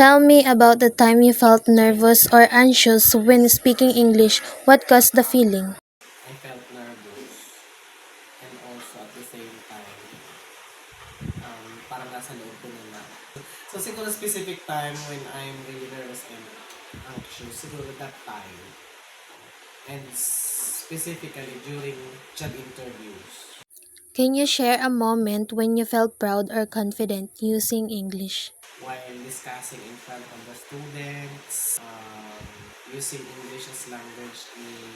Tell me about the time you felt nervous or anxious when speaking English. What caused the feeling? I felt nervous and also at the same time, parang nasa loob ko na lang. So siguro specific time when I'm really nervous and anxious, siguro that time. And specifically during job interviews. Can you share a moment when you felt proud or confident using English? While discussing in front of the students, using English as language in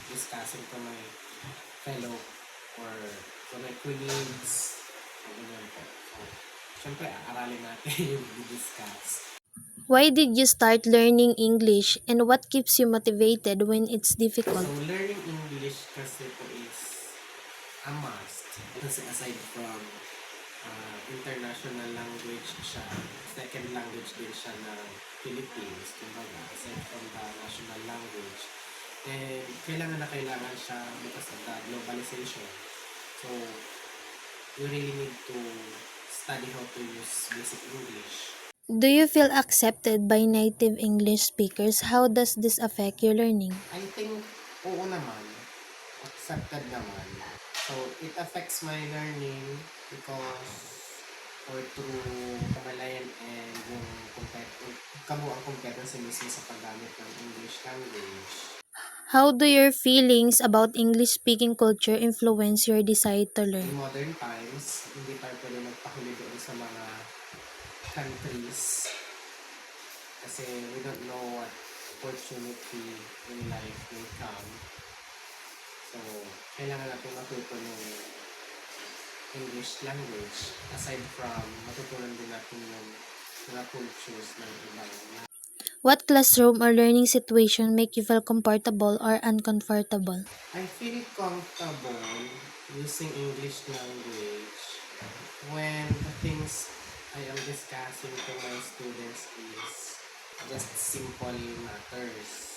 discussing to my fellow or to my colleagues. So, ganyan po. So, syempre, aaralin natin yung i-discuss. Why did you start learning English and what keeps you motivated when it's difficult? So, learning English kasi po is a must. Kasi aside from international language siya, second language din siya ng Philippines, kumbaga, aside from the national language. And kailangan siya because of the globalization. So, you really need to study how to use basic English. Do you feel accepted by native English speakers? How does this affect your learning? I think, oo naman, accepted naman. So, it affects my learning because or through kamalayan and yung kabuang competency mismo sa paggamit ng English language. How do your feelings about English speaking culture influence your desire to In learn? modern times, hindi tayo pwede magpahuli doon sa mga countries kasi we don't know what opportunity in life will come. So, kailangan natin matuto ng English language aside from matutunan din natin yung mga cultures ng ibang. What classroom or learning situation make you feel comfortable or uncomfortable? I feel comfortable using English language when the things I am discussing to my students is just simple matters.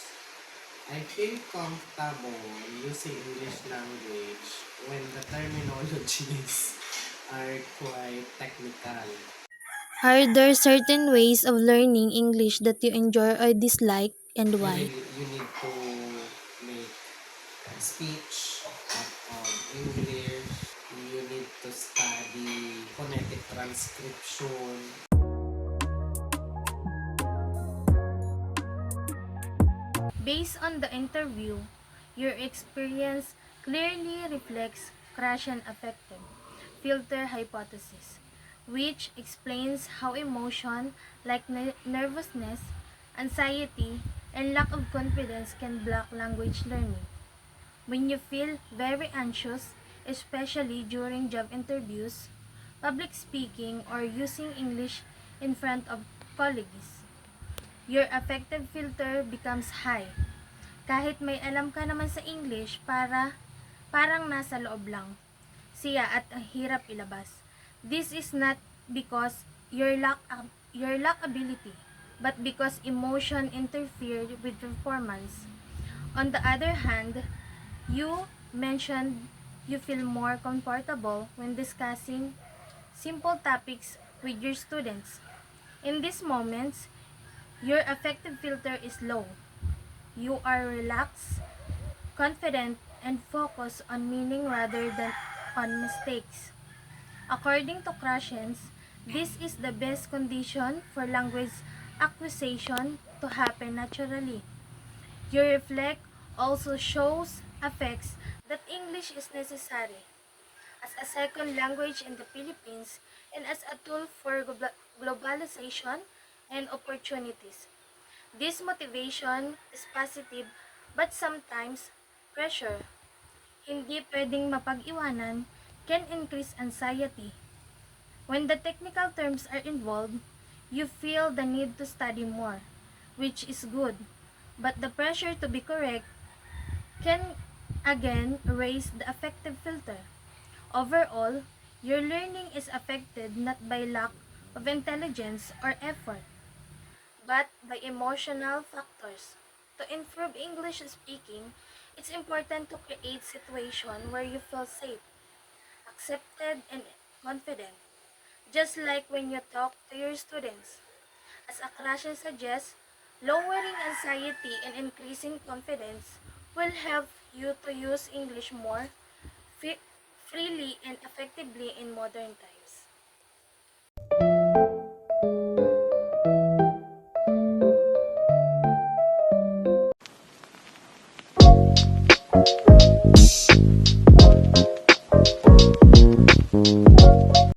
I feel comfortable using English language when the terminologies are quite technical. Are there certain ways of learning English that you enjoy or dislike and why? You need to make speech English. You need to study phonetic transcription. Based on the interview, your experience clearly reflects Krashen affected filter hypothesis, which explains how emotion like nervousness, anxiety, and lack of confidence can block language learning. When you feel very anxious, especially during job interviews, public speaking, or using English in front of colleagues, your affective filter becomes high. Kahit may alam ka naman sa English, parang nasa loob lang siya at ang hirap ilabas. This is not because your lack ability, but because emotion interfered with performance. On the other hand, you mentioned you feel more comfortable when discussing simple topics with your students. In these moments, your affective filter is low. You are relaxed, confident, and focused on meaning rather than on mistakes. According to Krashens, this is the best condition for language acquisition to happen naturally. Your reflect also shows affects that English is necessary as a second language in the Philippines and as a tool for globalization and opportunities. This motivation is positive but sometimes pressure, hindi pwedeng mapag-iwanan, can increase anxiety. When the technical terms are involved, you feel the need to study more, which is good, but the pressure to be correct can again raise the affective filter. Overall, your learning is affected not by lack of intelligence or effort, but by emotional factors. To improve English speaking, it's important to create situation where you feel safe, accepted, and confident. Just like when you talk to your students, As Akrashan suggests, lowering anxiety and increasing confidence will help you to use English more freely and effectively in modern times.